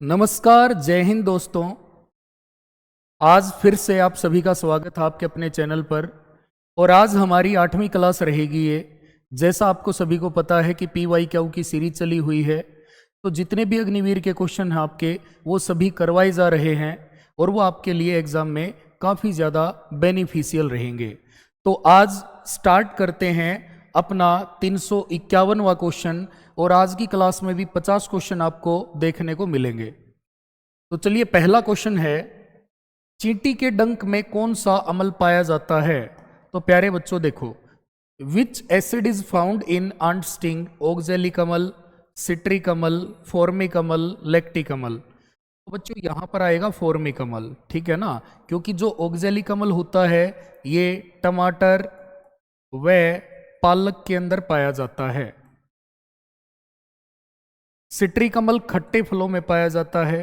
नमस्कार, जय हिंद दोस्तों। आज फिर से आप सभी का स्वागत है आपके अपने चैनल पर। और आज हमारी 8वीं क्लास रहेगी ये। जैसा आपको सभी को पता है कि PYQ की सीरीज चली हुई है, तो जितने भी अग्निवीर के क्वेश्चन हैं आपके, वो सभी करवाए जा रहे हैं और वो आपके लिए एग्जाम में काफ़ी ज़्यादा बेनिफिशियल रहेंगे। तो आज स्टार्ट करते हैं अपना 351वां क्वेश्चन, और आज की क्लास में भी 50 क्वेश्चन आपको देखने को मिलेंगे। तो चलिए, पहला क्वेश्चन है, चींटी के डंक में कौन सा अम्ल पाया जाता है? तो प्यारे बच्चों देखो, which acid is found in ant sting, oxalic अम्ल, सिट्रिक अम्ल, फॉर्मिक अम्ल, लैक्टिक अम्ल। तो बच्चों यहां पर आएगा फॉर्मिक अम्ल, ठीक है ना, क्योंकि जो ऑक्जेलिक अम्ल होता है ये टमाटर व पालक के अंदर पाया जाता है। सिट्रिक अम्ल खट्टे फलों में पाया जाता है,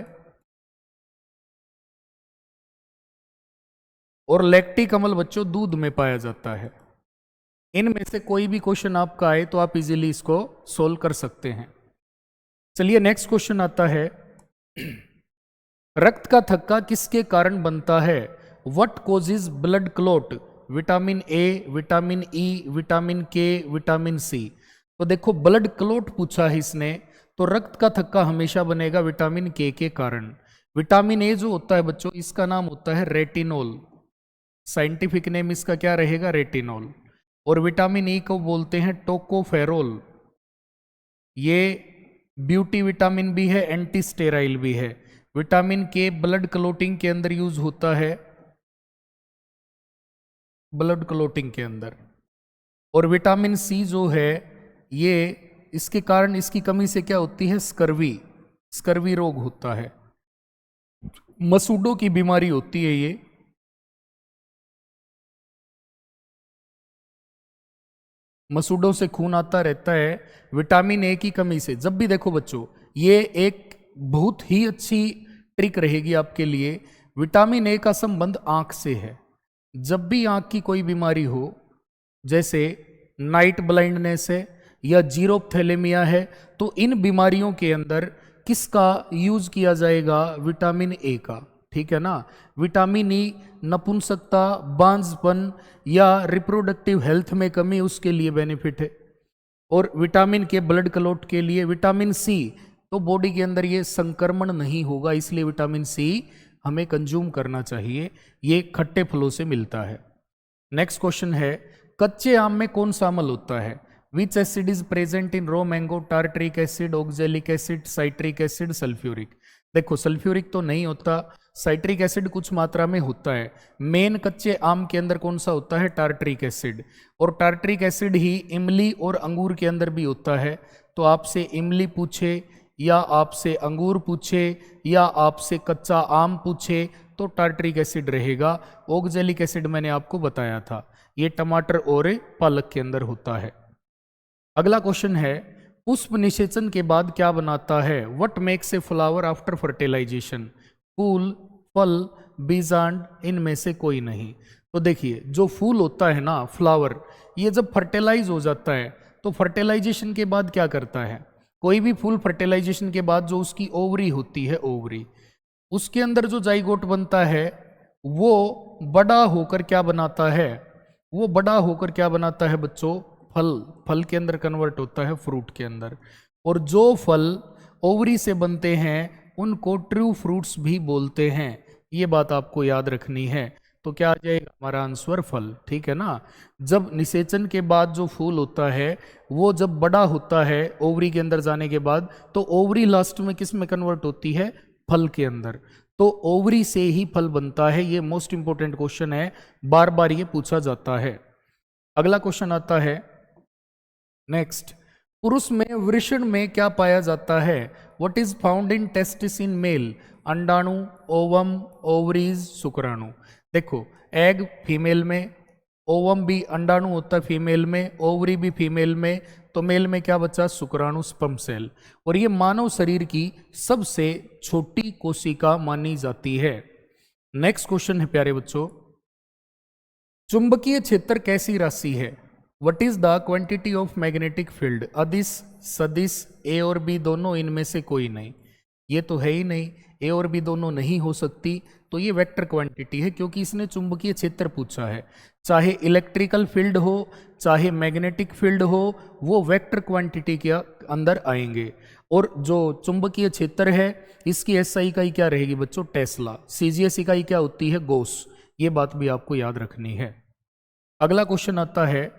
और लैक्टिक अम्ल बच्चों दूध में पाया जाता है। इनमें से कोई भी क्वेश्चन आपका आए तो आप इजीली इसको सोल्व कर सकते हैं। चलिए, नेक्स्ट क्वेश्चन आता है, रक्त का थक्का किसके कारण बनता है? What causes blood clot? Vitamin A, vitamin E, vitamin के, विटामिन सी। तो देखो, ब्लड क्लॉट पूछा है इसने, तो रक्त का थक्का हमेशा बनेगा विटामिन के कारण। विटामिन ए जो होता है बच्चों, इसका नाम होता है रेटिनोल। साइंटिफिक नेम इसका क्या रहेगा? रेटिनोल। और विटामिन ई को बोलते हैं टोकोफेरोल। ये ब्यूटी विटामिन भी है, एंटी स्टेराइल भी है। विटामिन के ब्लड क्लोटिंग के अंदर यूज होता है, ब्लड क्लोटिंग के अंदर। और विटामिन सी जो है, ये इसके कारण, इसकी कमी से क्या होती है? स्कर्वी, स्कर्वी रोग होता है, मसूड़ों की बीमारी होती है ये। मसूड़ों से खून आता रहता है विटामिन ए की कमी से। जब भी देखो बच्चों, ये एक बहुत ही अच्छी ट्रिक रहेगी आपके लिए। विटामिन ए का संबंध आंख से है। जब भी आंख की कोई बीमारी हो, जैसे नाइट ब्लाइंडनेस है या जीरोप्थेलेमिया है, तो इन बीमारियों के अंदर किसका यूज किया जाएगा? विटामिन ए का, ठीक है ना। विटामिन ई नपुंसकता, बांझपन या रिप्रोडक्टिव हेल्थ में कमी, उसके लिए बेनिफिट है। और विटामिन के ब्लड क्लॉट के लिए। विटामिन सी तो बॉडी के अंदर ये संक्रमण नहीं होगा, इसलिए विटामिन सी हमें कंज्यूम करना चाहिए। ये खट्टे फलों से मिलता है। नेक्स्ट क्वेश्चन है, कच्चे आम में कौन सा अम्ल होता है? Which acid is present in raw mango? Tartaric acid, oxalic acid, citric acid, sulphuric. देखो, सल्फ्यूरिक तो नहीं होता, साइट्रिक एसिड कुछ मात्रा में होता है। मेन कच्चे आम के अंदर कौन सा होता है? Tartaric acid. और टार्टरिक एसिड ही इमली और अंगूर के अंदर भी होता है। तो आपसे इमली पूछे या आपसे अंगूर पूछे या आपसे कच्चा आम पूछे, तो टार्टरिक एसिड रहेगा। ऑक्जेलिक एसिड मैंने आपको बताया था, ये टमाटर और पालक के अंदर होता है। अगला क्वेश्चन है, पुष्प निषेचन के बाद क्या बनाता है? What makes a flower after fertilisation? फूल, फल, बीजांड, इनमें से कोई नहीं। तो देखिए, जो फूल होता है ना, फ्लावर, ये जब फर्टिलाइज हो जाता है, तो फर्टिलाइजेशन के बाद क्या करता है? कोई भी फूल फर्टिलाइजेशन के बाद जो उसकी ओवरी होती है, ओवरी, उसके अंदर जो जाइगोट बनता है, वो बड़ा होकर क्या बनाता है? वो बड़ा होकर क्या बनाता है बच्चों? फल। फल के अंदर कन्वर्ट होता है फ्रूट के अंदर। और जो फल ओवरी से बनते हैं उनको ट्रू फ्रूट्स भी बोलते हैं। ये बात आपको याद रखनी है। तो क्या आ जाएगा हमारा आंसर? फल, ठीक है ना। जब निषेचन के बाद जो फूल होता है, वो जब बड़ा होता है ओवरी के अंदर जाने के बाद, तो ओवरी लास्ट में किस में कन्वर्ट होती है? फल के अंदर। तो ओवरी से ही फल बनता है। ये मोस्ट इंपॉर्टेंट क्वेश्चन है, बार बार ये पूछा जाता है। अगला क्वेश्चन आता है, नेक्स्ट, पुरुष में वृषण में क्या पाया जाता है? What is found in testis in male? अंडाणु, ओवम, ओवरीज, शुक्राणु। देखो, एग फीमेल में, ओवम भी अंडाणु होता है फीमेल में, ओवरी भी फीमेल में, तो मेल में क्या बचा? शुक्राणु, स्पर्म सेल। और ये मानव शरीर की सबसे छोटी कोशिका मानी जाती है। नेक्स्ट क्वेश्चन है प्यारे बच्चों, चुंबकीय क्षेत्र कैसी राशि है? What is the quantity of magnetic field? अदिश, सदिश, ए और बी दोनों, इनमें से कोई नहीं। ये तो है ही नहीं, ए और बी दोनों नहीं हो सकती, तो ये वेक्टर क्वांटिटी है क्योंकि इसने चुंबकीय क्षेत्र पूछा है। चाहे इलेक्ट्रिकल फील्ड हो चाहे मैग्नेटिक फील्ड हो, वो वेक्टर क्वांटिटी के अंदर आएंगे। और जो चुंबकीय क्षेत्र है इसकी एसआई इकाई क्या रहेगी बच्चों, टेस्ला। सीजीएस इकाई क्या होती है, गॉस। ये बात भी आपको याद रखनी है। अगला क्वेश्चन आता है,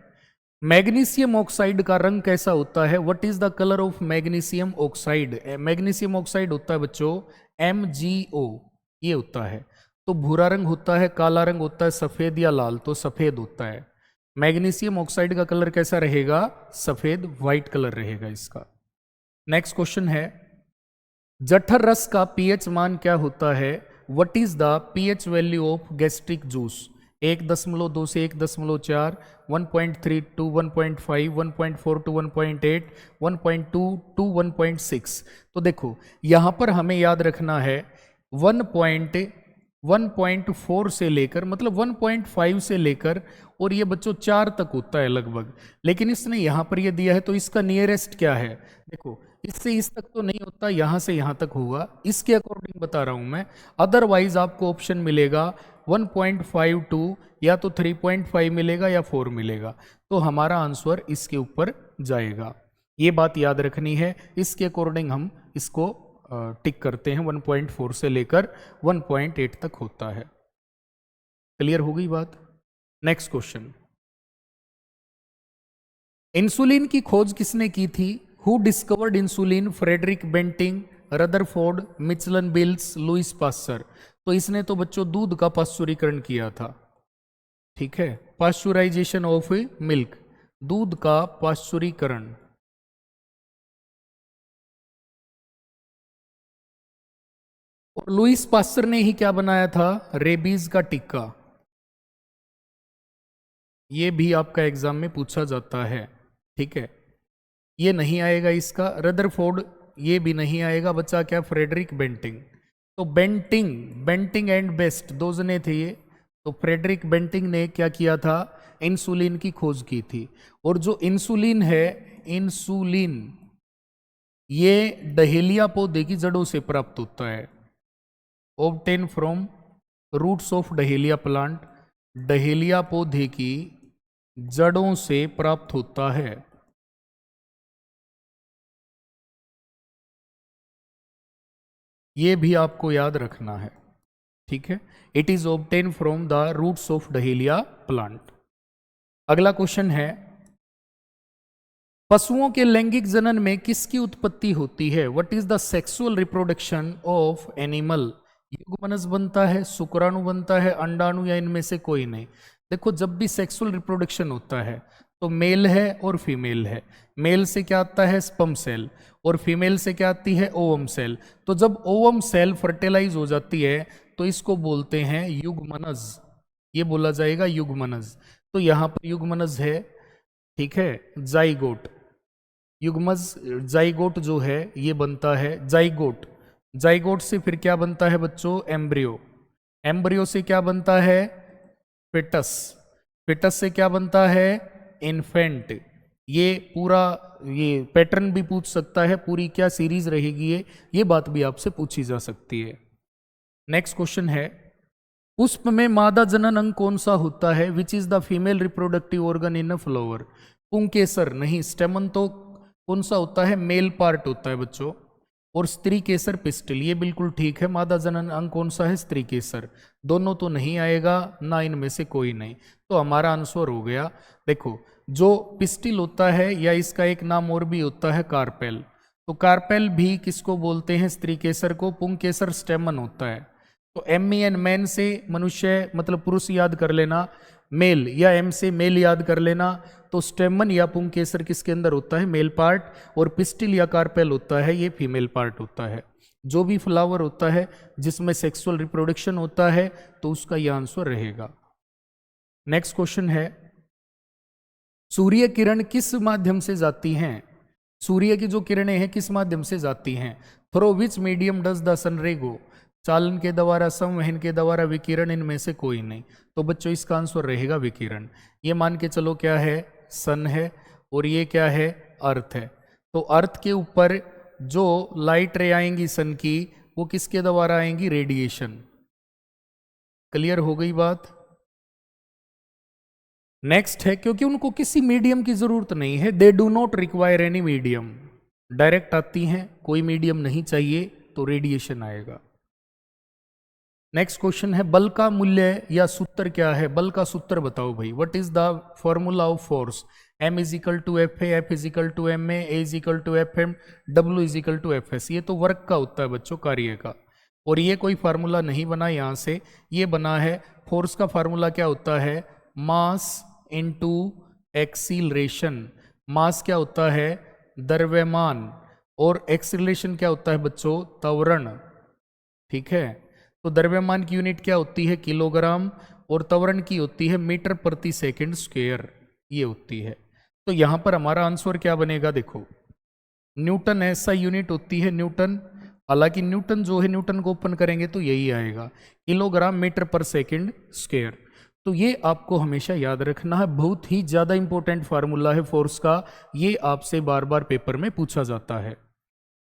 मैग्नीशियम ऑक्साइड का रंग कैसा होता है, what is the colour of magnesium oxide. Magnesium oxide होता है बच्चों MgO, ये होता है। तो भूरा रंग होता है, काला रंग होता है, सफेद या लाल, तो सफेद होता है। मैग्नीशियम ऑक्साइड का कलर कैसा रहेगा, सफेद, व्हाइट कलर रहेगा इसका। नेक्स्ट क्वेश्चन है, जठर रस का पीएच मान क्या होता है, what is the pH value of gastric juice. 1.2 से 1.4, 1.3 टू 1.5, 1.4 टू 1.8, 1.2 टू 1.6। तो देखो यहां पर हमें याद रखना है 1.4 से लेकर, मतलब 1.5 से लेकर और ये बच्चों 4 तक होता है लगभग। लेकिन इसने यहां पर ये दिया है तो इसका नियरेस्ट क्या है, देखो इससे इस तक तो नहीं होता, यहां से यहां तक होगा, इसके अकॉर्डिंग बता रहा हूं मैं। अदरवाइज आपको ऑप्शन मिलेगा 1.52 या तो 3.5 मिलेगा या 4 मिलेगा, तो हमारा आंसर इसके ऊपर जाएगा। ये बात याद रखनी है, इसके अकॉर्डिंग हम इसको टिक करते हैं। 1.4 से लेकर 1.8 तक होता है। क्लियर हो गई बात। नेक्स्ट क्वेश्चन, इंसुलिन की खोज किसने की थी, who discovered insulin, Frederick Banting, Rutherford, मिचलन बिल्स, लुइस पास्चर। तो इसने तो बच्चों दूध का पाश्चुरीकरण किया था, ठीक है, पाश्चुराइजेशन ऑफ मिल्क, दूध का पाश्चुरीकरण। और लुइस पास्चर ने ही क्या बनाया था, रेबीज का टीका। ये भी आपका एग्जाम में पूछा जाता है, ठीक है। ये नहीं आएगा इसका, रदरफोर्ड ये भी नहीं आएगा, बच्चा क्या, फ्रेडरिक बेंटिंग। तो बेंटिंग एंड बेस्ट दो जने थे ये। तो फ्रेडरिक बेंटिंग ने क्या किया था, इंसुलिन की खोज की थी। और जो इंसुलिन है, इंसुलिन ये डहेलिया पौधे की जड़ों से प्राप्त होता है, obtain from roots of dahlia plant, dahlia पौधे की जड़ों से प्राप्त होता है। ये भी आपको याद रखना है, ठीक है। It is obtain from the roots of dahlia plant. अगला क्वेश्चन है, पशुओं के लैंगिक जनन में किसकी उत्पत्ति होती है, what is the sexual reproduction of animal. युग्मनज बनता है, शुक्राणु बनता है, अंडाणु, या इनमें से कोई नहीं। देखो जब भी सेक्सुअल रिप्रोडक्शन होता है तो मेल है और फीमेल है। मेल से क्या आता है, स्पर्म सेल, और फीमेल से क्या आती है, ओवम सेल। तो जब ओवम सेल फर्टिलाइज हो जाती है तो इसको बोलते हैं युग्मनज, ये बोला जाएगा युग्मनज। तो यहां पर युग्मनज है, ठीक है। जाइगोट, युग्मज जाइगोट जो है ये बनता है जाइगोट। जाइगोट से फिर क्या बनता है बच्चों, एम्ब्रियो। एम्ब्रियो से क्या बनता है, फिटस। फिटस से क्या बनता है, इन्फेंट। ये पूरा ये पैटर्न भी पूछ सकता है, पूरी क्या सीरीज रहेगी ये बात भी आपसे पूछी जा सकती है। नेक्स्ट क्वेश्चन है, पुष्प में मादा जनन अंग कौन सा होता है, which is the female reproductive organ in a flower. पुंकेसर नहीं, स्टेमन तो कौन सा होता है, मेल पार्ट होता है बच्चों। और स्त्री केसर पिस्टल, ये बिल्कुल ठीक है। मादा जनन अंग कौन सा है, स्त्री केसर। दोनों तो नहीं आएगा, ना इनमें से कोई नहीं, तो हमारा आंसर हो गया। देखो जो पिस्टिल होता है, या इसका एक नाम और भी होता है कार्पेल, तो कार्पेल भी किसको बोलते हैं, स्त्री केसर को। पुंकेसर स्टेमन होता है। तो एम एन मैन से मनुष्य मतलब पुरुष याद कर लेना, मेल, या एम से मेल याद कर लेना। तो स्टेमन या पुंकेसर किसके अंदर होता है, मेल पार्ट, और पिस्टिल या कार्पेल होता है ये फीमेल पार्ट होता है। जो भी फ्लावर होता है जिसमें सेक्सुअल रिप्रोडक्शन होता है तो उसका यह आंसर रहेगा। नेक्स्ट क्वेश्चन है, सूर्य किरण किस माध्यम से जाती हैं। सूर्य की जो किरणें हैं किस माध्यम से जाती हैं, through which medium does the sun ray go. चालन के द्वारा, संवहन के द्वारा, विकिरण, इनमें से कोई नहीं। तो बच्चों इसका आंसर रहेगा विकिरण। ये मान के चलो क्या है, सन है, और ये क्या है, अर्थ है। तो अर्थ के ऊपर जो लाइट रे आएंगी सन की वो किसके द्वारा आएंगी, रेडिएशन। क्लियर हो गई बात। नेक्स्ट है, क्योंकि उनको किसी मीडियम की जरूरत नहीं है, they do not require any medium, direct आती हैं, कोई मीडियम नहीं चाहिए तो रेडिएशन आएगा। नेक्स्ट क्वेश्चन है, बल का मूल्य या सूत्र क्या है, बल का सूत्र बताओ भाई। What is the formula of force, m is equal to F A, F is equal to M A is equal to F M, W is equal to F S. ये तो वर्क का होता है बच्चों, कार्य का, और ये कोई फार्मूला नहीं बना यहाँ से, ये बना है फोर्स का फार्मूला क्या होता है, मास इनटू एक्सीलरेशन। मास क्या होता है, द्रव्यमान, और एक्सीलरेशन क्या होता है बच्चों, त्वरण। ठीक है, तो द्रव्यमान की यूनिट क्या होती है, किलोग्राम, और त्वरण की होती है मीटर प्रति सेकंड स्क्वायर, ये होती है। तो यहां पर हमारा आंसर क्या बनेगा, देखो न्यूटन ऐसा यूनिट होती है न्यूटन, हालांकि न्यूटन जो है, न्यूटन को ओपन करेंगे तो यही आएगा, किलोग्राम मीटर पर सेकंड स्क्वायर। तो ये आपको हमेशा याद रखना है, बहुत ही ज्यादा इंपॉर्टेंट फार्मूला है फोर्स का, ये आपसे बार बार पेपर में पूछा जाता है।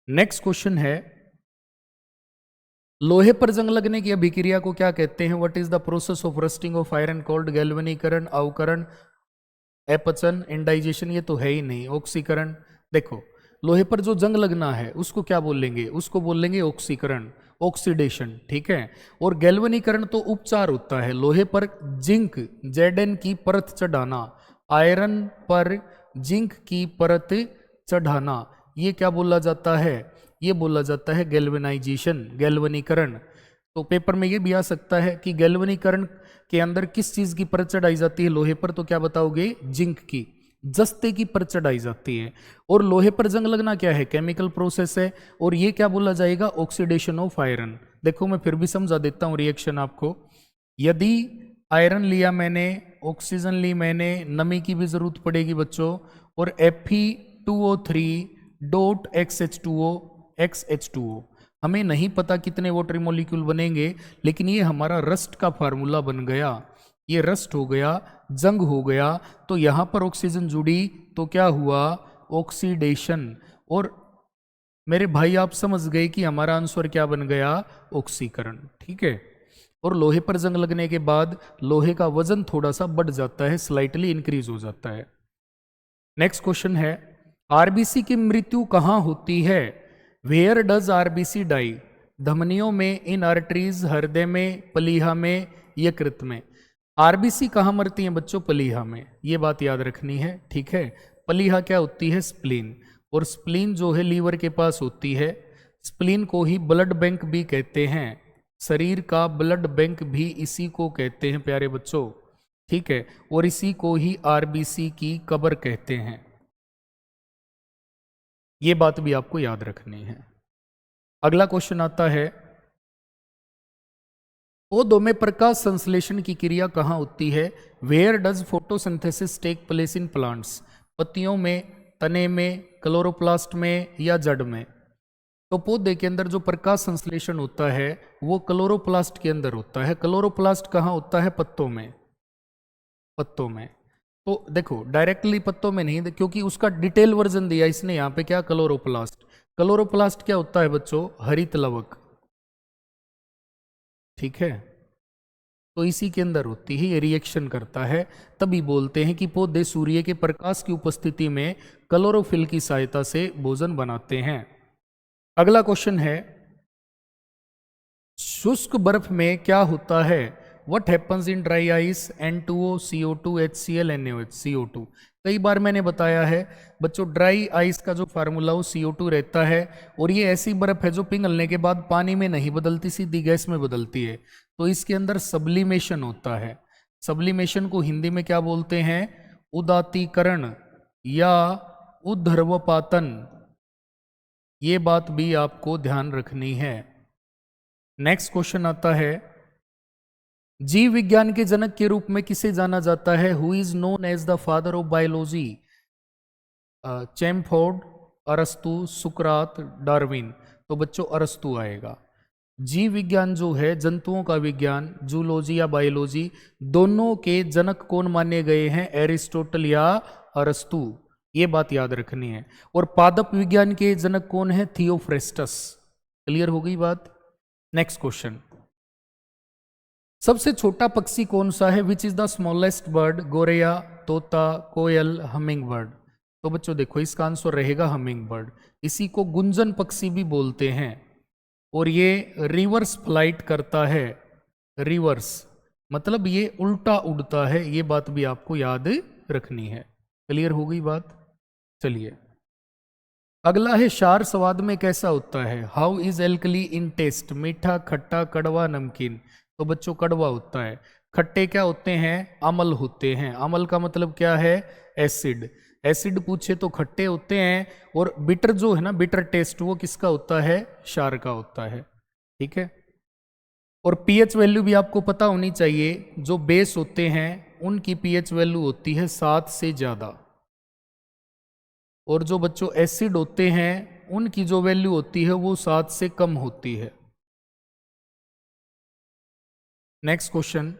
नेक्स्ट क्वेश्चन है, लोहे पर जंग लगने की अभिक्रिया को क्या कहते हैं, what is the process of rusting of iron called, गैल्वेनीकरण, अवकरण, अपचन, इंडाइजेशन, ये तो है ही नहीं, ऑक्सीकरण। देखो लोहे पर जो जंग लगना है उसको क्या बोलेंगे, उसको बोलेंगे ऑक्सीकरण, ऑक्सीडेशन। ठीक है, और गैल्वेनीकरण तो उपचार होता है, लोहे पर जिंक Zn की परत चढ़ाना, आयरन पर जिंक की परत चढ़ाना, ये क्या बोला जाता है, ये बोला जाता है गैल्वेनाइजेशन, गैल्वेनीकरण। तो पेपर में ये भी आ सकता है कि गैल्वेनीकरण के अंदर किस चीज की परत चढ़ाई जाती है लोहे पर, तो क्या बताओगे, जिंक की, जस्ते की परत चढ़ाई जाती है। और लोहे पर जंग लगना क्या है, केमिकल प्रोसेस है, और ये क्या बोला जाएगा, ऑक्सीडेशन ऑफ आयरन। देखो मैं फिर भी समझा देता हूं रिएक्शन आपको, यदि आयरन लिया मैंने, ऑक्सीजन ली मैंने, नमी की भी जरूरत पड़ेगी बच्चों, और Fe2O3 डॉट XH2O, हमें नहीं पता कितने वाटर मॉलिक्यूल बनेंगे, लेकिन ये हमारा रस्ट का फार्मूला बन गया, ये रस्ट हो गया, जंग हो गया, तो यहां पर ऑक्सीजन जुड़ी तो क्या हुआ, ऑक्सीडेशन। और मेरे भाई आप समझ गए कि हमारा आंसर क्या बन गया, ऑक्सीकरण। ठीक है, और लोहे पर जंग लगने के बाद लोहे का वजन थोड़ा सा बढ़ जाता है, स्लाइटली इंक्रीज हो जाता है। नेक्स्ट क्वेश्चन है, आरबीसी की मृत्यु कहां होती है, वेयर डज आरबीसी डाई, धमनियों में, इन आर्टरीज, हृदय में, पलीहा में, यकृत में। आरबीसी कहां मरती हैं बच्चों, पलीहा में, ये बात याद रखनी है। ठीक है, पलीहा क्या होती है, स्प्लीन, और स्प्लीन जो है लीवर के पास होती है। स्प्लीन को ही ब्लड बैंक भी कहते हैं, शरीर का ब्लड बैंक भी इसी को कहते हैं प्यारे बच्चों। ठीक है, और इसी को ही आरबीसी की कब्र कहते हैं, ये बात भी आपको याद रखनी है। अगला क्वेश्चन आता है, पौधों में प्रकाश संश्लेषण की क्रिया कहां होती है, where does photosynthesis take place in plants, पत्तियों में, तने में, क्लोरोप्लास्ट में, या जड़ में। तो पौधे के अंदर जो प्रकाश संश्लेषण होता है वो क्लोरोप्लास्ट के अंदर होता है। क्लोरोप्लास्ट कहां होता है, पत्तों में, पत्तों में। तो देखो डायरेक्टली पत्तों में नहीं, क्योंकि उसका डिटेल वर्जन दिया इसने यहाँ पे, क्या, क्लोरोप्लास्ट। क्लोरोप्लास्ट क्या होता है बच्चों, हरित लवक। ठीक है, तो इसी के अंदर होती है, ये रिएक्शन करता है, तभी बोलते हैं कि पौधे सूर्य के प्रकाश की उपस्थिति में क्लोरोफिल की सहायता से भोजन बनाते हैं। अगला क्वेश्चन है, शुष्क बर्फ में क्या होता है, what happens in dry ice, N2O, CO2, HCl, NaOH, CO2। कई बार मैंने बताया है बच्चों, ड्राई आइस का जो फार्मूला वो CO2 रहता है, और ये ऐसी बर्फ है जो पिघलने के बाद पानी में नहीं बदलती, सीधी गैस में बदलती है। तो इसके अंदर सब्लिमेशन होता है। सब्लिमेशन को हिंदी में क्या बोलते हैं, उदातीकरण या उध्रुवपातन, ये बात भी आपको ध्यान रखनी है। नेक्स्ट क्वेश्चन आता है, जीव विज्ञान के जनक के रूप में किसे जाना जाता है, who is known as the father of biology, Chamford, अरस्तु, सुकरात, डार्विन। तो बच्चों अरस्तु आएगा। जीव विज्ञान जो है, जंतुओं का विज्ञान, जूलॉजी या बायोलॉजी, दोनों के जनक कौन माने गए हैं, एरिस्टोटल या अरस्तु। ये बात याद रखनी है। और पादप विज्ञान के जनक कौन है? थियोफ्रेस्टस। क्लियर हो गई बात? नेक्स्ट क्वेश्चन, सबसे छोटा पक्षी कौन सा है? Which is the smallest bird? गोरैया, तोता, कोयल, हमिंग बर्ड। तो बच्चों देखो इसका आंसर रहेगा हमिंग बर्ड। इसी को गुंजन पक्षी भी बोलते हैं और ये रिवर्स फ्लाइट करता है। रिवर्स मतलब ये उल्टा उड़ता है, ये बात भी आपको याद रखनी है। क्लियर हो गई बात? चलिए अगला है क्षार स्वाद में कैसा होता है? How is alkali in taste? मीठा, खट्टा, कड़वा, नमकीन। तो बच्चों कड़वा होता है। खट्टे क्या होते हैं? अम्ल होते हैं। अम्ल का मतलब क्या है? एसिड। एसिड पूछे तो खट्टे होते हैं। और बिटर जो है ना, बिटर टेस्ट, वो किसका होता है? क्षार का होता है। ठीक है। और पीएच वैल्यू भी आपको पता होनी चाहिए। जो बेस होते हैं उनकी पीएच वैल्यू होती है 7 से ज्यादा, और जो बच्चों एसिड होते हैं उनकी जो वैल्यू होती है वो 7 से कम होती है। नेक्स्ट क्वेश्चन,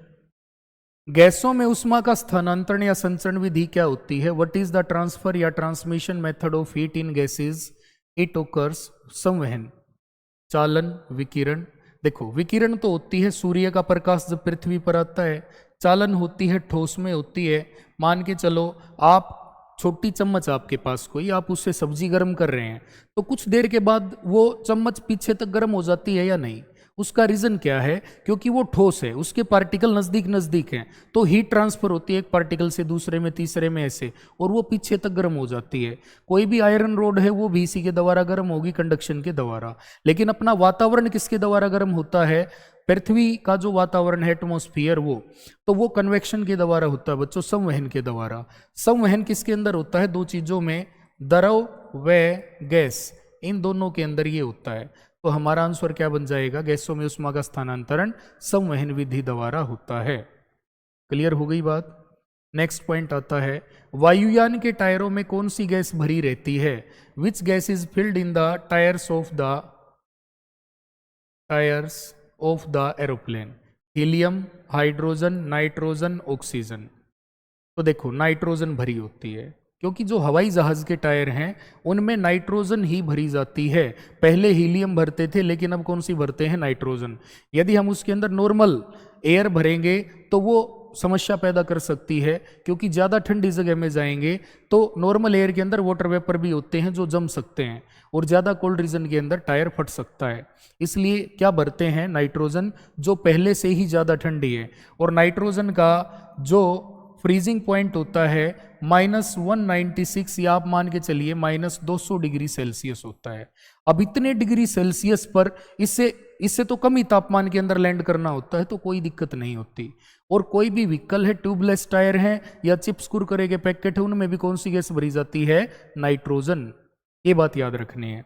गैसों में ऊष्मा का स्थानांतरण या संचरण विधि क्या होती है? व्हाट इज द ट्रांसफर या transmission method of heat in gases? It occurs. संवहन, चालन, विकिरण। देखो विकिरण तो होती है सूर्य का प्रकाश जब पृथ्वी पर आता है। चालन होती है ठोस में होती है। मान के चलो आप छोटी चम्मच आपके पास कोई, आप उससे सब्जी गर्म कर रहे हैं, तो कुछ देर के बाद वो चम्मच पीछे तक गर्म हो जाती है या नहीं? उसका रीजन क्या है? क्योंकि वो ठोस है, उसके पार्टिकल नजदीक नजदीक हैं, तो हीट ट्रांसफर होती है एक पार्टिकल से दूसरे में, तीसरे में, ऐसे, और वो पीछे तक गर्म हो जाती है। कोई भी आयरन रोड है वो भी इसी के द्वारा गर्म होगी, कंडक्शन के द्वारा। लेकिन अपना वातावरण किसके द्वारा गर्म होता है? पृथ्वी का जो वातावरण है, एटमॉस्फेयर, वो कन्वेक्शन के द्वारा होता है बच्चों, संवहन के द्वारा। संवहन किसके अंदर होता है? दो चीजों में, द्रव व गैस, इन दोनों के अंदर ये होता है। तो हमारा आंसर क्या बन जाएगा? गैसों में ऊष्मा का स्थानांतरण संवहन विधि द्वारा होता है। क्लियर हो गई बात? नेक्स्ट पॉइंट आता है, वायुयान के टायरों में कौन सी गैस भरी रहती है? Which gas is filled in the tyres of the aeroplane? Helium, hydrogen, nitrogen, oxygen. तो देखो नाइट्रोजन भरी होती है, क्योंकि जो हवाई जहाज के टायर हैं उनमें नाइट्रोजन ही भरी जाती है। पहले हीलियम भरते थे, लेकिन अब कौन सी भरते हैं? नाइट्रोजन। यदि हम उसके अंदर नॉर्मल एयर भरेंगे तो वो समस्या पैदा कर सकती है, क्योंकि ज़्यादा ठंडी जगह में जाएंगे तो नॉर्मल एयर के अंदर वाटर वेपर भी होते हैं जो जम सकते हैं, और ज़्यादा कोल्ड रीजन के अंदर टायर फट सकता है। इसलिए क्या भरते हैं? नाइट्रोजन, जो पहले से ही ज़्यादा ठंडी है। और नाइट्रोजन का जो फ्रीजिंग पॉइंट होता है -196, या आप मान के चलिए -200 डिग्री सेल्सियस होता है। अब इतने डिग्री सेल्सियस पर इससे तो कम ही तापमान के अंदर लैंड करना होता है, तो कोई दिक्कत नहीं होती। और कोई भी व्हीकल है, ट्यूबलेस टायर है या चिप्स कुरकुरे के पैकेट है, उनमें भी कौन सी गैस भरी जाती है? नाइट्रोजन। ये बात याद रखनी है।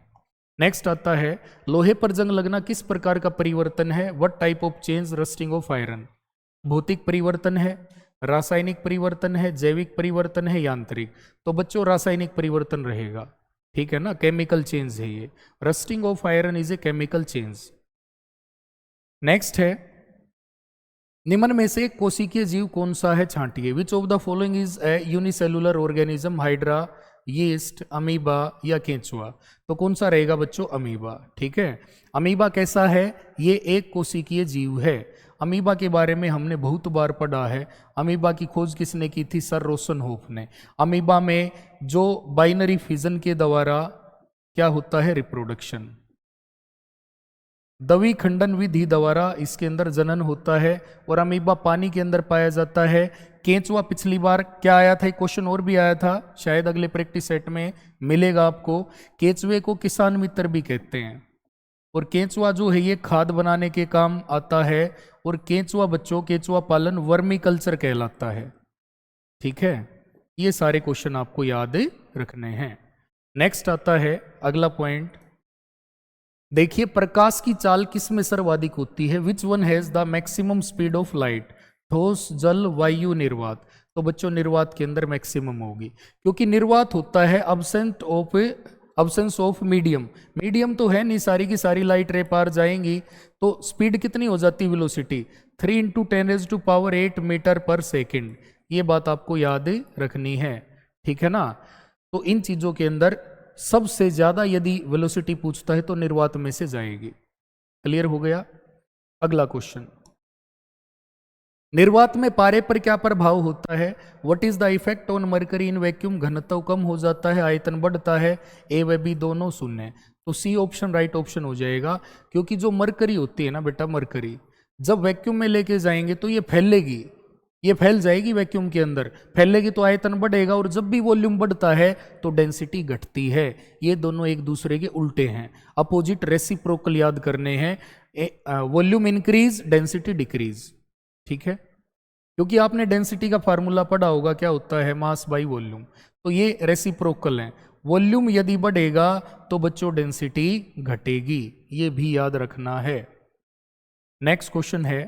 नेक्स्ट आता है, लोहे पर जंग लगना किस प्रकार का परिवर्तन है? What type of change? Rusting of iron. भौतिक परिवर्तन है, रासायनिक परिवर्तन है, जैविक परिवर्तन है, यांत्रिक। तो बच्चों रासायनिक परिवर्तन रहेगा, ठीक है ना, केमिकल चेंज है ये। Rusting of iron is a chemical change. Next है, निम्न में से एक कोशिकीय जीव कौन सा है? छांटिए। Which of the following is a unicellular organism? Hydra, yeast, amoeba या केंचुआ। तो कौन सा रहेगा बच्चों? अमीबा। ठीक है। अमीबा कैसा है? ये एक कोशिकीय जीव है। अमीबा के बारे में हमने बहुत बार पढ़ा है। अमीबा की खोज किसने की थी? सर रोसनहोफ ने। अमीबा में जो बाइनरी फिजन के द्वारा क्या होता है? रिप्रोडक्शन। दवी खंडन विधि द्वारा इसके अंदर जनन होता है, और अमीबा पानी के अंदर पाया जाता है। केंचुआ पिछली बार क्या आया था? एक क्वेश्चन और भी आया था, शायद अगले प्रैक्टिस सेट में मिलेगा आपको। केंचुए को किसान मित्र भी कहते हैं, और केंचुआ जो है ये खाद बनाने के काम आता है। और केंचुआ बच्चों, केंचुआ पालन वर्मी कल्चर कहलाता है। ठीक है, ये सारे क्वेश्चन आपको याद रखने हैं। नेक्स्ट आता है अगला पॉइंट, देखिए प्रकाश की चाल किस में सर्वाधिक होती है? Which one has the maximum speed of light? ठोस, जल, वायु, निर्वात। तो बच्चों निर्वात के अंदर मैक्सिमम होगी, क्योंकि निर्वात होता है अब्सेंस ऑफ मीडियम। मीडियम तो है नहीं, सारी की सारी लाइट रे पार जाएंगी, तो स्पीड कितनी हो जाती है? वेलोसिटी 3 × 10⁸ मीटर पर सेकेंड। ये बात आपको याद रखनी है, ठीक है ना। तो इन चीजों के अंदर सबसे ज्यादा यदि वेलोसिटी पूछता है तो निर्वात में से जाएगी। क्लियर हो गया? अगला क्वेश्चन, निर्वात में पारे पर क्या प्रभाव होता है? What is the effect on mercury in vacuum? घनत्व कम हो जाता है, आयतन बढ़ता है, ए व बी दोनों शून्य है। तो सी ऑप्शन राइट ऑप्शन हो जाएगा, क्योंकि जो मरकरी होती है ना बेटा, मरकरी जब वैक्यूम में लेके जाएंगे तो ये फैलेगी, ये फैल जाएगी वैक्यूम के अंदर, फैलेगी तो आयतन बढ़ेगा, और जब भी वॉल्यूम बढ़ता है तो डेंसिटी घटती है। ये दोनों एक दूसरे के उल्टे हैं, अपोजिट रेसिप्रोकल याद करने हैं। वॉल्यूम इंक्रीज, डेंसिटी डिक्रीज, ठीक है? क्योंकि आपने डेंसिटी का फार्मूला पढ़ा होगा, क्या होता है? Mass by volume. तो ये रेसिप्रोकल है, वॉल्यूम यदि बढ़ेगा तो बच्चों डेंसिटी घटेगी, ये भी याद रखना है। नेक्स्ट क्वेश्चन है,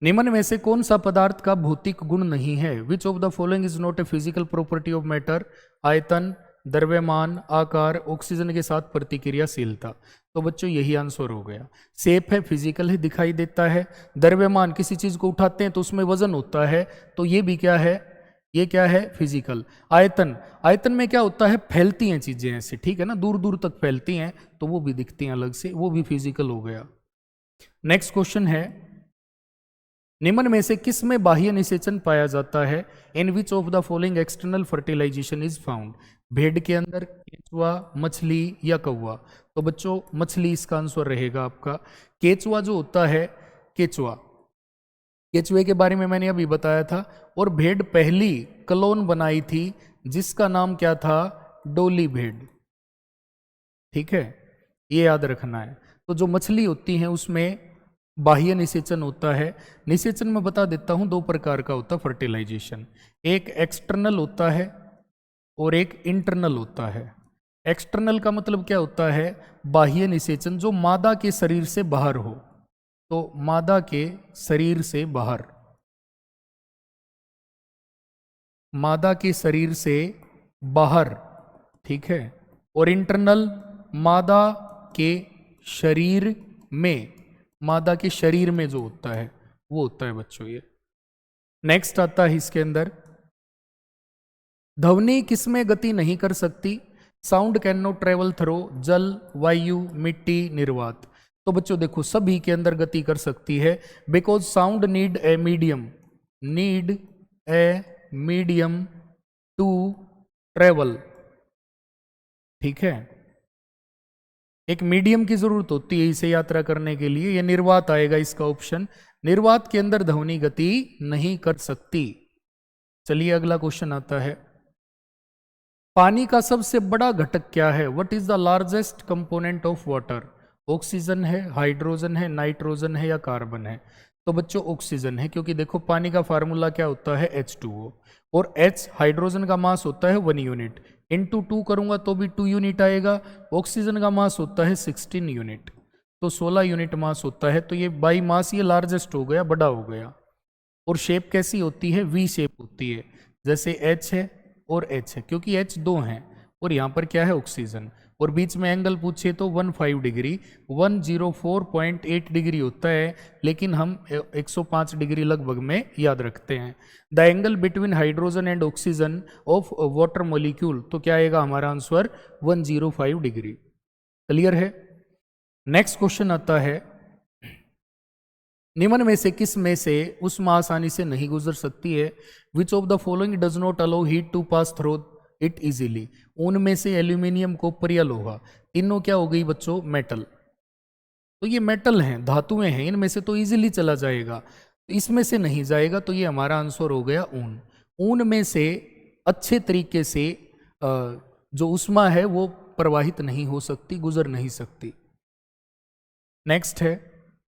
निम्न में से कौन सा पदार्थ का भौतिक गुण नहीं है? Which of the following is not a physical property of matter? आयतन, द्रव्यमान, आकार, ऑक्सीजन के साथ प्रतिक्रियाशीलता। तो बच्चों यही आंसर हो गया। शेप है, फिजिकल है, दिखाई देता है। द्रव्यमान, किसी चीज को उठाते हैं तो उसमें वजन होता है, तो ये भी क्या है? ये क्या है? फिजिकल। आयतन, आयतन में क्या होता है? फैलती हैं चीजें ऐसे, ठीक है ना, दूर दूर तक फैलती हैं, तो वो भी दिखती हैं अलग से, वो भी फिजिकल हो गया। नेक्स्ट क्वेश्चन है, निम्न में से किस में बाह्य निषेचन पाया जाता है? In which of the following external fertilisation is found? भेड़ के अंदर, केचुआ, मछली या कौवा? तो बच्चों मछली इसका आंसर रहेगा आपका। केचुआ जो होता है, केचुआ, केचुए के बारे में मैंने अभी बताया था। और भेड़ पहली क्लोन बनाई थी जिसका नाम क्या था? डोली भेड़, ठीक है, ये याद रखना है। तो जो मछली होती है उसमें बाह्य निषेचन होता है। निषेचन में बता देता हूं, दो प्रकार का होता है फर्टिलाइजेशन, एक एक्सटर्नल होता है और एक इंटरनल होता है। एक्सटर्नल का मतलब क्या होता है? बाह्य निषेचन, जो मादा के शरीर से बाहर हो, तो मादा के शरीर से बाहर, मादा के शरीर से बाहर, ठीक है। और इंटरनल, मादा के शरीर में, मादा के शरीर में जो होता है वो होता है बच्चों ये। नेक्स्ट आता है इसके अंदर, ध्वनि किसमें गति नहीं कर सकती? Sound can not travel through जल, वायु, मिट्टी, निर्वात। तो बच्चों देखो सभी के अंदर गति कर सकती है, because sound need a medium, need a medium to travel, ठीक है, एक मीडियम की जरूरत होती है इसे यात्रा करने के लिए। ये निर्वात आएगा इसका ऑप्शन, निर्वात के अंदर ध्वनि गति नहीं कर सकती। चलिए अगला क्वेश्चन आता है, पानी का सबसे बड़ा घटक क्या है? What is the largest component of water? Oxygen है, हाइड्रोजन है, नाइट्रोजन है या कार्बन है? तो बच्चों ऑक्सीजन है, क्योंकि देखो पानी का फार्मूला क्या होता है? H2O, और H हाइड्रोजन का मास होता है 1 यूनिट, इंटू 2 करूंगा तो भी 2 यूनिट आएगा। ऑक्सीजन का मास होता है 16 यूनिट, तो 16 यूनिट मास होता है। तो ये बाई मास ये लार्जेस्ट हो गया, बड़ा हो गया। और शेप कैसी होती है? वी शेप होती है, जैसे H है और H है, क्योंकि H दो हैं और यहाँ पर क्या है? ऑक्सीजन। और बीच में एंगल पूछे तो 15 डिग्री, 104.8 डिग्री होता है, लेकिन हम 105 डिग्री लगभग में याद रखते हैं। The angle between hydrogen and oxygen of water molecule, तो क्या आएगा हमारा आंसर? 105 डिग्री। क्लियर है? नेक्स्ट क्वेश्चन आता है, निम्न में से किस में से उष्मा आसानी से नहीं गुजर सकती है? Which of the following does not allow heat to pass through it easily? उनमें से एल्यूमिनियम, कॉपर या लोहा, तीनों क्या हो गई बच्चों? मेटल। तो ये मेटल हैं, धातुएं हैं, इनमें से तो इजीली चला जाएगा, इसमें से नहीं जाएगा, तो ये हमारा आंसर हो गया ऊन। ऊन में से अच्छे तरीके से जो उष्मा है वो प्रवाहित नहीं हो सकती, गुजर नहीं सकती। नेक्स्ट है,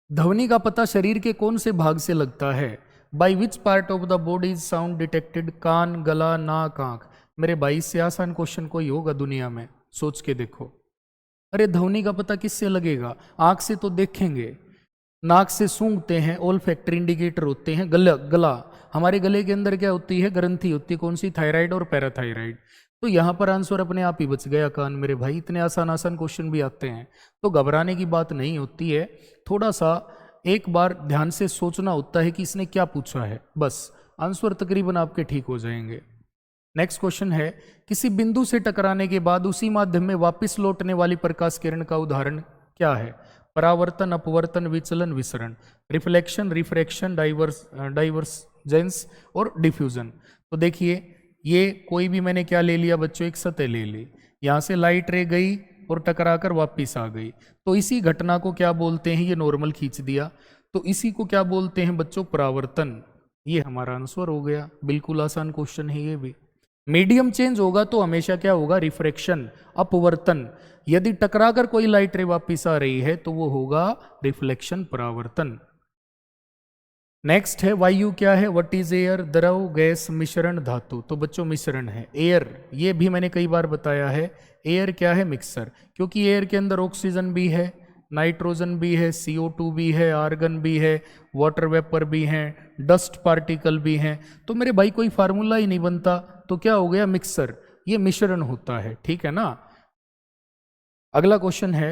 ध्वनि का पता शरीर के कौन से भाग से लगता है? By which part of the body is sound detected? कान, गला, नाक, आंख। मेरे भाई इससे आसान क्वेश्चन कोई होगा दुनिया में? सोच के देखो। अरे ध्वनि का पता किससे लगेगा? आंख से तो देखेंगे, नाक से सूंघते हैं, ऑल फैक्टर इंडिकेटर होते हैं, गला, हमारे गले के अंदर क्या होती है? ग्रंथि होती है, कौन सी? थायराइड और पैराथायराइड। तो यहाँ पर आंसर अपने आप ही बच गया कान। मेरे भाई इतने आसान आसान क्वेश्चन भी आते हैं, तो घबराने की बात नहीं होती है। थोड़ा सा एक बार ध्यान से सोचना होता है कि इसने क्या पूछा है, बस आंसर तकरीबन आपके ठीक हो जाएंगे। नेक्स्ट क्वेश्चन है, किसी बिंदु से टकराने के बाद उसी माध्यम में वापस लौटने वाली प्रकाश किरण का उदाहरण क्या है? परावर्तन, अपवर्तन, विचलन, विसरण, रिफ्लेक्शन, रिफ्रैक्शन, डाइवर्जेंस और डिफ्यूजन। तो देखिए ये कोई भी मैंने क्या ले लिया बच्चों, एक सतह ले ली, यहाँ से लाइट रे गई और टकराकर वापस आ गई, तो इसी घटना को क्या बोलते हैं? ये नॉर्मल खींच दिया, तो इसी को क्या बोलते हैं बच्चों? परावर्तन। ये हमारा आंसर हो गया, बिल्कुल आसान क्वेश्चन है ये भी। मीडियम चेंज होगा तो हमेशा क्या होगा? रिफ्रैक्शन, अपवर्तन। यदि टकराकर कोई लाइट रे वापस आ रही है तो वो होगा रिफ्लेक्शन, परावर्तन। नेक्स्ट है वायु क्या है? What is air? द्रव, गैस, मिश्रण, धातु। तो बच्चों मिश्रण है एयर, ये भी मैंने कई बार बताया है। एयर क्या है? मिक्सर, क्योंकि एयर के अंदर ऑक्सीजन भी है, नाइट्रोजन भी है, CO2 भी है, आर्गन भी है, वाटर वेपर भी है, डस्ट पार्टिकल भी हैं। तो मेरे भाई कोई फार्मूला ही नहीं बनता, तो क्या हो गया? मिक्सर, ये मिश्रण होता है, ठीक है ना। अगला क्वेश्चन है,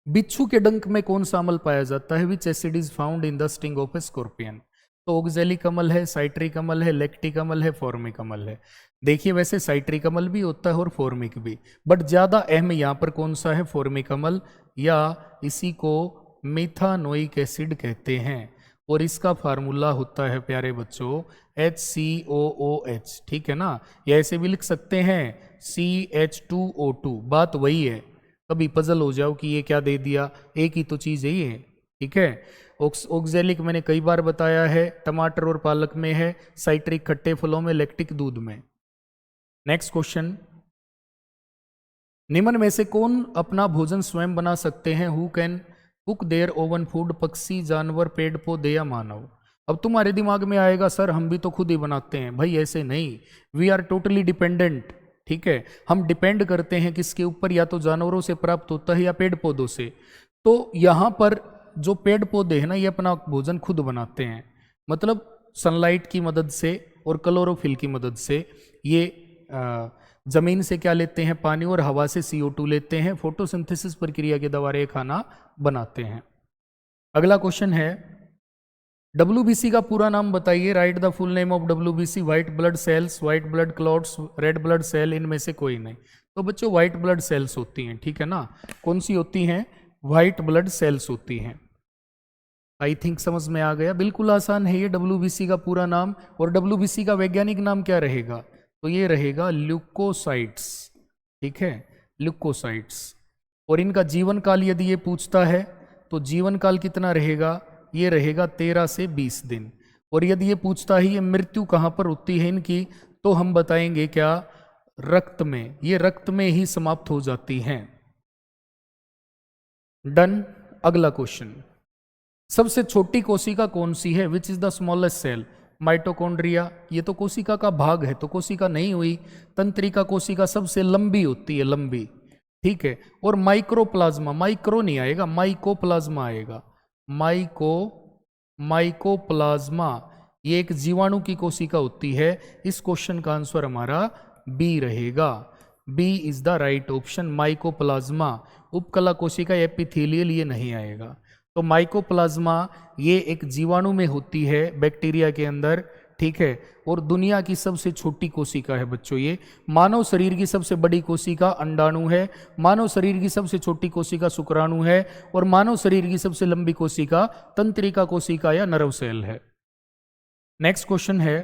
बिच्छू के डंक में कौन सा अम्ल पाया जाता है? Which acid is found in the sting of A scorpion? तो ऑक्जेलिक अम्ल है, साइट्रिक अम्ल है, लैक्टिक अम्ल है, फॉर्मिक अम्ल है। देखिए वैसे साइट्रिक अम्ल भी होता है और फॉर्मिक भी, बट ज्यादा अहम यहाँ पर कौन सा है? फॉर्मिक अम्ल, या इसी को मेथानोइक एसिड कहते हैं, और इसका फार्मूला होता है प्यारे बच्चों HCOOH, ठीक है ना। या ऐसे भी लिख सकते हैं CH2O2, बात वही है। कभी पजल हो जाओ कि ये क्या दे दिया, एक ही तो चीज़ है ये, ठीक है। ऑक्जेलिक मैंने कई बार बताया है, टमाटर और पालक में है, साइट्रिक खट्टे फलों में, लैक्टिक दूध में। नेक्स्ट क्वेश्चन, निम्न में से कौन अपना भोजन स्वयं बना सकते हैं? Who can cook their own food? पक्षी, जानवर, पेड़ पौधे या मानव? अब तुम्हारे दिमाग में आएगा सर हम भी तो खुद ही बनाते हैं। भाई ऐसे नहीं, वी आर टोटली डिपेंडेंट, ठीक है। हम डिपेंड करते हैं किसके ऊपर? या तो जानवरों से प्राप्त होता है या पेड़ पौधों से। तो यहाँ पर जो पेड़ पौधे हैं ना, ये अपना भोजन खुद बनाते हैं, मतलब सनलाइट की मदद से और क्लोरोफिल की मदद से। ये जमीन से क्या लेते हैं? पानी, और हवा से CO2 लेते हैं, फोटोसिंथेसिस प्रक्रिया के द्वारा ये खाना बनाते हैं। अगला क्वेश्चन है, WBC का पूरा नाम बताइए। Write the full name of WBC। White blood cells, white blood clots, red blood cell, इनमें से कोई नहीं। तो बच्चों व्हाइट ब्लड सेल्स होती हैं, ठीक है ना। कौन सी होती हैं? व्हाइट ब्लड सेल्स होती हैं। आई थिंक समझ में आ गया, बिल्कुल आसान है ये WBC का पूरा नाम। और WBC का वैज्ञानिक नाम क्या रहेगा? तो ये रहेगा ल्यूकोसाइट्स, ठीक है, ल्यूकोसाइट्स। और इनका जीवन काल यदि ये पूछता है तो जीवन काल कितना रहेगा? ये रहेगा 13 से 20 दिन। और यदि ये पूछता है ये मृत्यु कहाँ पर होती है इनकी, तो हम बताएंगे क्या? रक्त में, ये रक्त में ही समाप्त हो जाती हैं। डन। अगला क्वेश्चन, सबसे छोटी कोशिका कौन सी है? Which is the smallest cell? Mitochondria, ये तो कोशिका का भाग है तो कोशिका नहीं हुई। तंत्रिका कोशिका सबसे लंबी होती है, लंबी, ठीक है। और माइक्रोप्लाज्मा, माइक्रो नहीं आएगा, माइकोप्लाज्मा आएगा। माइकोप्लाज्मा ये एक जीवाणु की कोशिका होती है। इस क्वेश्चन का आंसर हमारा बी रहेगा। B is the right option, mycoplasma. उपकला कोशिका, एपिथेलियल, ये नहीं आएगा। तो माइकोप्लाज्मा ये एक जीवाणु में होती है, बैक्टीरिया के अंदर, ठीक है। और दुनिया की सबसे छोटी कोशिका है बच्चों ये। मानव शरीर की सबसे बड़ी कोशिका अंडाणु है, मानव शरीर की सबसे छोटी कोशिका शुक्राणु है, और मानव शरीर की सबसे लंबी कोशिका तंत्रिका कोशिका या नर्व सेल है। नेक्स्ट क्वेश्चन है,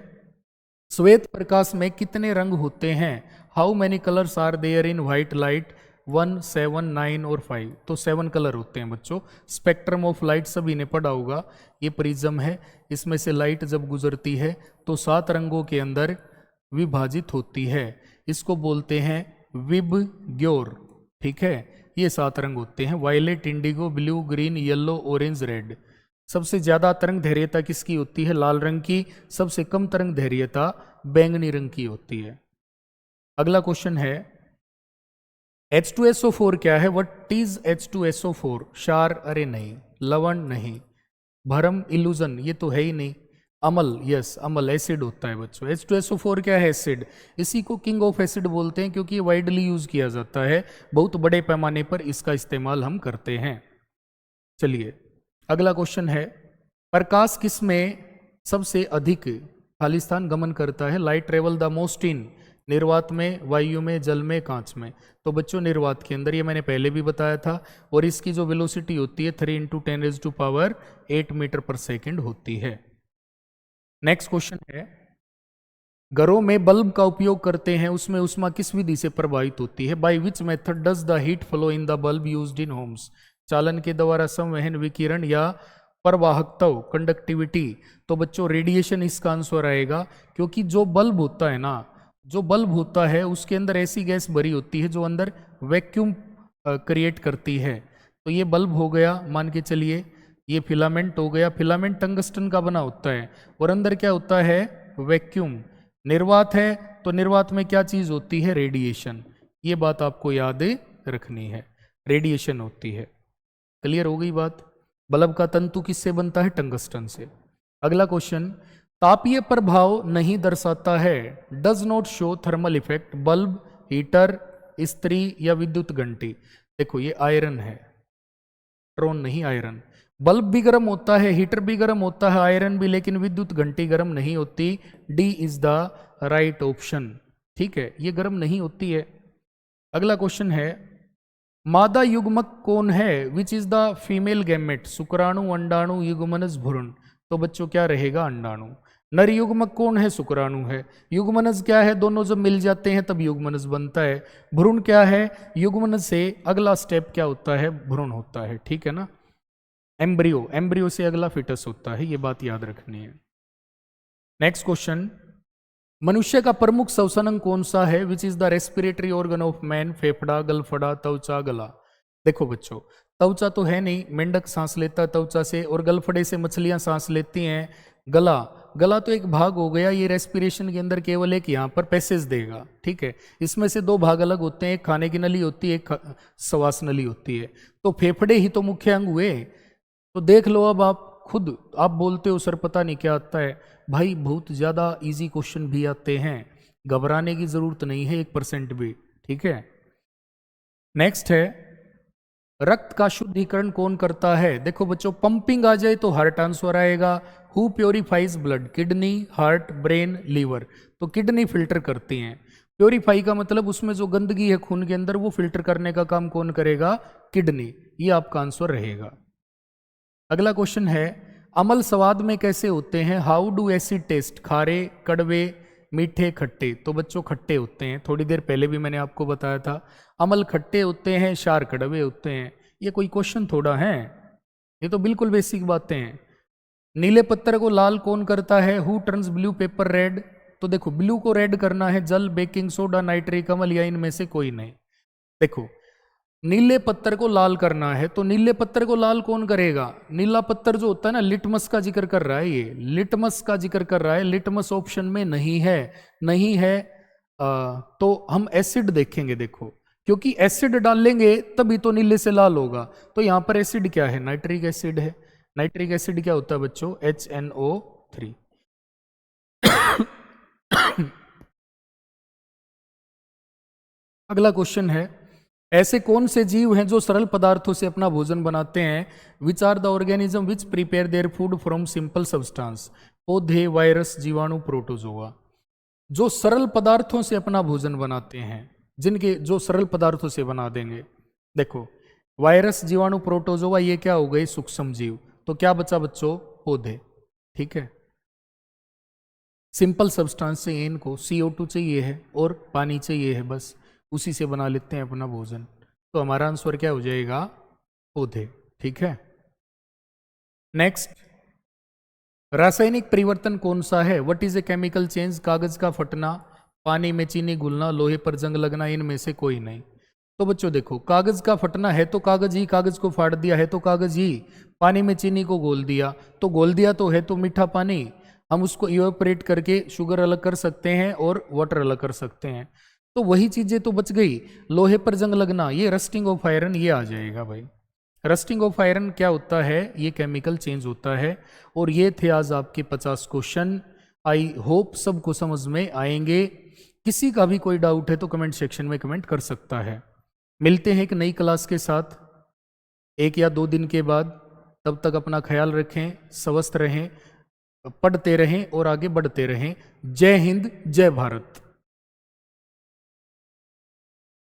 श्वेत प्रकाश में कितने रंग होते हैं? How many colours are there in white light? 1, 7, 9 और 5। तो 7 कलर होते हैं बच्चों। स्पेक्ट्रम ऑफ लाइट सभी ने पढ़ा होगा, ये प्रिज्म है, इसमें से लाइट जब गुजरती है तो 7 रंगों के अंदर विभाजित होती है। इसको बोलते हैं विबग्योर, ठीक है। ये 7 रंग होते हैं, violet, indigo, blue, green, yellow, orange, red. सबसे ज्यादा तरंग धैर्यता किसकी होती है? लाल रंग की। सबसे कम तरंग धैर्यता बैंगनी रंग की होती है। अगला क्वेश्चन है, H2SO4 क्या है? What is H2SO4? क्षार, अरे नहीं। लवण, नहीं। भरम, इल्यूजन, ये तो है ही नहीं। अम्ल, यस, अम्ल एसिड होता है बच्चों। H2SO4 क्या है? एसिड। इसी को किंग ऑफ एसिड बोलते हैं क्योंकि ये वाइडली यूज किया जाता है, बहुत बड़े पैमाने पर इसका इस्तेमाल हम करते हैं। चलिए अगला क्वेश्चन है, प्रकाश किस में सबसे अधिक खालिस्तान गमन करता है। Light travel the most in, निर्वात में, वायु में, जल में, कांच में। तो बच्चों निर्वात के अंदर, ये मैंने पहले भी बताया था। और इसकी जो वेलोसिटी होती है 3 × 10⁸ मीटर पर सेकेंड होती है। नेक्स्ट क्वेश्चन है, घरों में बल्ब का उपयोग करते हैं, उसमें ऊष्मा किस विधि से प्रभावित होती है? By which method does the heat flow in the bulb used in Holmes? चालन के द्वारा, संवहन, विकिरण या प्रवाहकत्व, कंडक्टिविटी? तो बच्चों रेडिएशन इसका आंसर आएगा, क्योंकि जो बल्ब होता है ना, जो बल्ब होता है उसके अंदर ऐसी गैस भरी होती है जो अंदर वैक्यूम क्रिएट करती है। तो ये बल्ब हो गया, मान के चलिए। ये फिलामेंट हो गया, फिलामेंट टंगस्टन का बना होता है और अंदर क्या होता है? वैक्यूम। निर्वात है तो निर्वात में क्या चीज होती है? रेडिएशन। ये बात आपको याद रखनी है, रेडिएशन होती है। क्लियर हो गई बात? बल्ब का तंतु किससे बनता है? टंगस्टन से। अगला क्वेश्चन, तापीय प्रभाव नहीं दर्शाता है, does not show thermal effect, bulb, heater, इस्त्री या विद्युत घंटी? देखो ये आयरन है, ट्रोन नहीं, आयरन। बल्ब भी गर्म होता है, हीटर भी गर्म होता है, आयरन भी, लेकिन विद्युत घंटी गर्म नहीं होती। D is the right option. ठीक है, ये गर्म नहीं होती है। अगला क्वेश्चन है, मादा युग्मक कौन है? Which is the female gamete? शुक्राणु, अंडाणु, युग्मनज, भ्रूण? तो बच्चों क्या रहेगा? अंडाणु। नर युग्मक कौन है? शुक्राणु है। युग्मनज क्या है? दोनों जब मिल जाते हैं तब युग्मनज बनता है। भ्रूण क्या है? युग्मनज से अगला स्टेप क्या होता है? भ्रूण होता है। ठीक है ना? एम्ब्रियो, एम्ब्रियो से अगला फिटस होता है, ये बात याद रखनी है। नेक्स्ट क्वेश्चन, मनुष्य का प्रमुख श्वसन अंग कौन सा है? Which is the respiratory organ of man? फेफड़ा, गलफड़ा, त्वचा, गला? देखो बच्चों, त्वचा तो है नहीं, मेंढक सांस लेता है त्वचा से, और गलफड़े से मछलियां सांस लेती हैं। गला, गला तो एक भाग हो गया, ये रेस्पिरेशन के अंदर केवल एक यहाँ पर पैसेज देगा। ठीक है, इसमें से दो भाग अलग होते हैं, एक खाने की नली होती है, एक श्वास नली होती है। तो फेफड़े ही तो मुख्य अंग हुए। तो देख लो, अब आप खुद आप बोलते हो सर पता नहीं क्या आता है। भाई बहुत ज़्यादा इजी क्वेश्चन भी आते हैं, घबराने की ज़रूरत नहीं है 1% भी। ठीक है, नेक्स्ट है, रक्त का शुद्धिकरण कौन करता है? देखो बच्चों, पंपिंग आ जाए तो हार्ट आंसर आएगा। Who purifies blood? Kidney, heart, brain, liver? तो किडनी फिल्टर करती हैं। प्योरीफाई का मतलब उसमें जो गंदगी है खून के अंदर वो फिल्टर करने का काम कौन करेगा? किडनी। ये आपका आंसर रहेगा। अगला क्वेश्चन है, अम्ल स्वाद में कैसे होते हैं? How do acid taste? खारे, कड़वे, मीठे, खट्टे? तो बच्चों खट्टे होते हैं, थोड़ी देर पहले भी मैंने आपको बताया था। अम्ल खट्टे होते हैं, क्षार कड़वे होते हैं। ये कोई क्वेश्चन थोड़ा है, ये तो बिल्कुल बेसिक बातें हैं। नीले पत्थर को लाल कौन करता है? Who turns blue paper red? तो देखो, ब्लू को रेड करना है जल, बेकिंग सोडा, नाइट्रिक अम्ल, या इनमें से कोई नहीं। देखो, नीले पत्थर को लाल करना है तो नीले पत्थर को लाल कौन करेगा? नीला पत्थर जो होता है ना, लिटमस का जिक्र कर रहा है, ये लिटमस का जिक्र कर रहा है। लिटमस ऑप्शन में नहीं है, नहीं है। तो हम एसिड देखेंगे। देखो, क्योंकि एसिड डालेंगे तभी तो नीले से लाल होगा। तो यहां पर एसिड क्या है? नाइट्रिक एसिड है। नाइट्रिक एसिड क्या होता है बच्चों? HNO3। अगला क्वेश्चन है, ऐसे कौन से जीव हैं जो सरल पदार्थों से अपना भोजन बनाते हैं? Which are the organism which prepare their food from simple substance? पौधे, वायरस, जीवाणु, प्रोटोजोआ? जो सरल पदार्थों से अपना भोजन बनाते हैं, जिनके जो सरल पदार्थों से बना देंगे। देखो, वायरस, जीवाणु, प्रोटोजोआ, ये क्या हो गए? सूक्ष्म जीव। तो क्या बचा बच्चों? पौधे। ठीक है, सिंपल सब्सटेंस से इनको CO2 चाहिए है और पानी चाहिए है, बस उसी से बना लेते हैं अपना भोजन। तो हमारा आंसर क्या हो जाएगा? पौधे। ठीक है, नेक्स्ट, रासायनिक परिवर्तन कौन सा है? What is a chemical change? कागज का फटना, पानी में चीनी घुलना, लोहे पर जंग लगना, इनमें से कोई नहीं। तो बच्चों देखो, कागज का फटना है तो कागज ही, कागज को फाड़ दिया है तो कागज ही। पानी में चीनी को घोल दिया तो घोल दिया तो है तो मीठा पानी। हम उसको इवेपोरेट करके शुगर अलग कर सकते हैं और वाटर अलग कर सकते हैं। तो वही चीजें तो बच गई। लोहे पर जंग लगना, ये रस्टिंग ऑफ आयरन, ये आ जाएगा भाई। रस्टिंग ऑफ आयरन क्या होता है? ये केमिकल चेंज होता है। और ये थे आज आपके 50 क्वेश्चन। आई होप सबको समझ में आएंगे। किसी का भी कोई डाउट है तो कमेंट सेक्शन में कमेंट कर सकता है। मिलते हैं एक नई क्लास के साथ 1 या 2 दिन के बाद। तब तक अपना ख्याल रखें, स्वस्थ रहें। पढ़ते रहें और आगे बढ़ते रहें। जय हिंद, जय भारत।